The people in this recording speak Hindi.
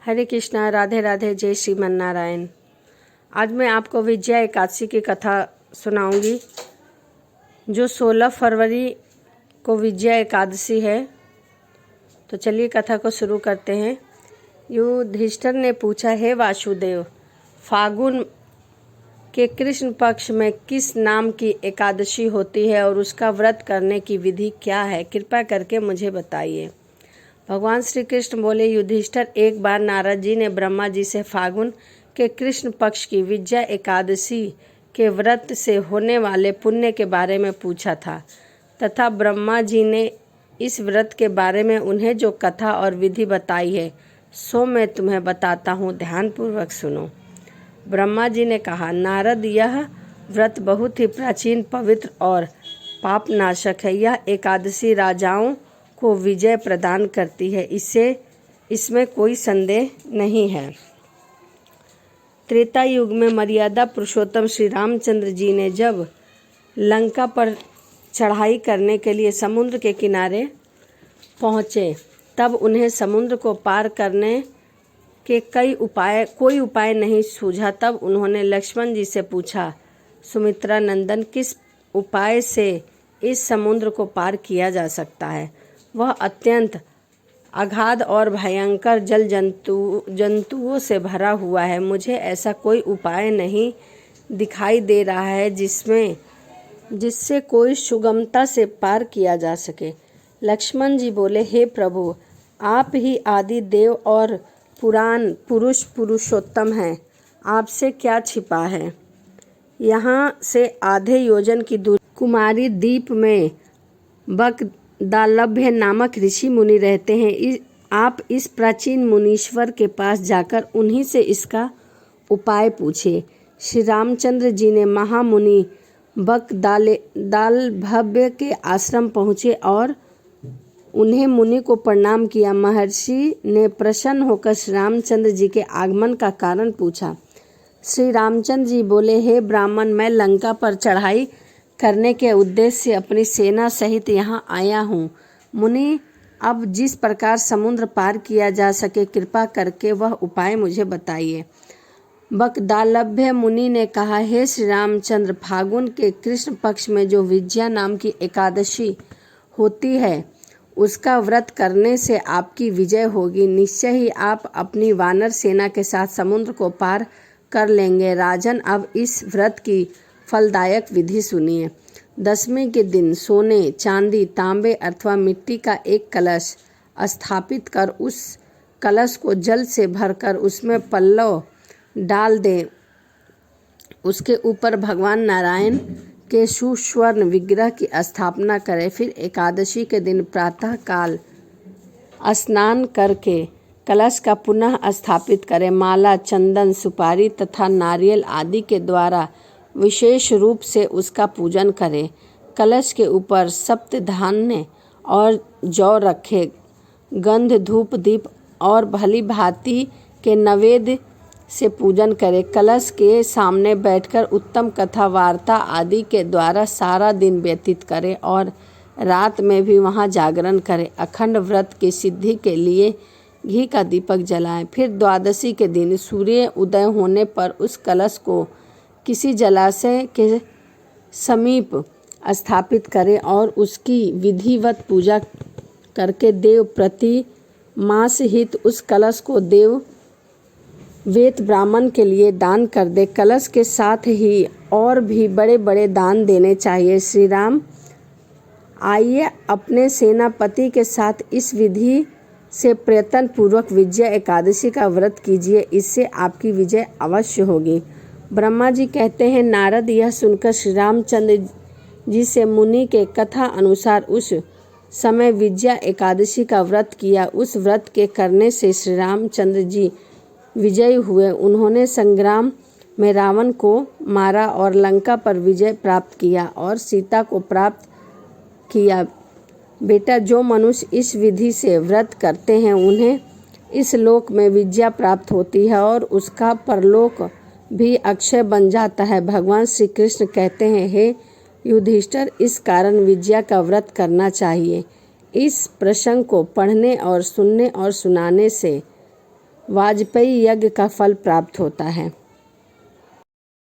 हरे कृष्णा, राधे राधे, जय श्रीमन नारायण। आज मैं आपको विजया एकादशी की कथा सुनाऊंगी, जो 16 फरवरी को विजया एकादशी है। तो चलिए कथा को शुरू करते हैं। युधिष्ठिर ने पूछा, हे वासुदेव, फागुन के कृष्ण पक्ष में किस नाम की एकादशी होती है और उसका व्रत करने की विधि क्या है? कृपा करके मुझे बताइए। भगवान श्री कृष्ण बोले, युधिष्ठिर, एक बार नारद जी ने ब्रह्मा जी से फागुन के कृष्ण पक्ष की विजया एकादशी के व्रत से होने वाले पुण्य के बारे में पूछा था तथा ब्रह्मा जी ने इस व्रत के बारे में उन्हें जो कथा और विधि बताई है सो मैं तुम्हें बताता हूँ, ध्यानपूर्वक सुनो। ब्रह्मा जी ने कहा, नारद, यह व्रत बहुत ही प्राचीन, पवित्र और पापनाशक है। यह एकादशी राजाओं को विजय प्रदान करती है, इसमें कोई संदेह नहीं है। त्रेता युग में मर्यादा पुरुषोत्तम श्री रामचंद्र जी ने जब लंका पर चढ़ाई करने के लिए समुद्र के किनारे पहुँचे, तब उन्हें समुद्र को पार करने के कोई उपाय नहीं सूझा। तब उन्होंने लक्ष्मण जी से पूछा, सुमित्रा नंदन, किस उपाय से इस समुद्र को पार किया जा सकता है? वह अत्यंत अगाध और भयंकर जंतुओं से भरा हुआ है। मुझे ऐसा कोई उपाय नहीं दिखाई दे रहा है जिससे कोई सुगमता से पार किया जा सके। लक्ष्मण जी बोले, हे प्रभु, आप ही आदि देव और पुराण पुरुषोत्तम हैं, आपसे क्या छिपा है? यहाँ से आधे योजन की दूरी कुमारी द्वीप में बकदालभ्य नामक ऋषि मुनि रहते हैं। आप इस प्राचीन मुनीश्वर के पास जाकर उन्हीं से इसका उपाय पूछे। श्री रामचंद्र जी ने महामुनि बकदालभ्य के आश्रम पहुँचे और उन्हें मुनि को प्रणाम किया। महर्षि ने प्रसन्न होकर श्री रामचंद्र जी के आगमन का कारण पूछा। श्री रामचंद्र जी बोले, हे ब्राह्मण, मैं लंका पर चढ़ाई करने के उद्देश्य से अपनी सेना सहित यहाँ आया हूँ। मुनि, अब जिस प्रकार समुद्र पार किया जा सके, कृपा करके वह उपाय मुझे बताइए। बकदालभ्य मुनि ने कहा, हे श्री रामचंद्र, फागुन के कृष्ण पक्ष में जो विजया नाम की एकादशी होती है, उसका व्रत करने से आपकी विजय होगी। निश्चय ही आप अपनी वानर सेना के साथ समुद्र को पार कर लेंगे। राजन, अब इस व्रत की फलदायक विधि सुनिए। दशमी के दिन सोने, चांदी, तांबे अथवा मिट्टी का एक कलश स्थापित कर उस कलश को जल से भरकर उसमें पल्लव डाल दें। उसके ऊपर भगवान नारायण के सुस्वर्ण विग्रह की स्थापना करें। फिर एकादशी के दिन प्रातः काल स्नान करके कलश का पुनः स्थापित करें। माला, चंदन, सुपारी तथा नारियल आदि के द्वारा विशेष रूप से उसका पूजन करें। कलश के ऊपर सप्त धान्य और जौ रखे। गंध, धूप, दीप और भली भांति के नैवेद्य से पूजन करें। कलश के सामने बैठकर उत्तम कथा वार्ता आदि के द्वारा सारा दिन व्यतीत करें और रात में भी वहाँ जागरण करें। अखंड व्रत की सिद्धि के लिए घी का दीपक जलाएं। फिर द्वादशी के दिन सूर्य उदय होने पर उस कलश को किसी जलाशय के समीप स्थापित करें और उसकी विधिवत पूजा करके देव प्रति मास हित उस कलश को देव वेत ब्राह्मण के लिए दान कर दे। कलश के साथ ही और भी बड़े बड़े दान देने चाहिए। श्री राम, आइए अपने सेनापति के साथ इस विधि से प्रयत्न पूर्वक विजया एकादशी का व्रत कीजिए, इससे आपकी विजय अवश्य होगी। ब्रह्मा जी कहते हैं, नारद, यह सुनकर श्री रामचंद्र जी से मुनि के कथा अनुसार उस समय विजया एकादशी का व्रत किया। उस व्रत के करने से श्री रामचंद्र जी विजयी हुए। उन्होंने संग्राम में रावण को मारा और लंका पर विजय प्राप्त किया और सीता को प्राप्त किया। बेटा, जो मनुष्य इस विधि से व्रत करते हैं उन्हें इस लोक में विजया प्राप्त होती है और उसका परलोक भी अक्षय बन जाता है। भगवान श्री कृष्ण कहते हैं, हे युधिष्ठिर, इस कारण विजया का व्रत करना चाहिए। इस प्रसंग को पढ़ने और सुनने और सुनाने से वाजपेयी यज्ञ का फल प्राप्त होता है।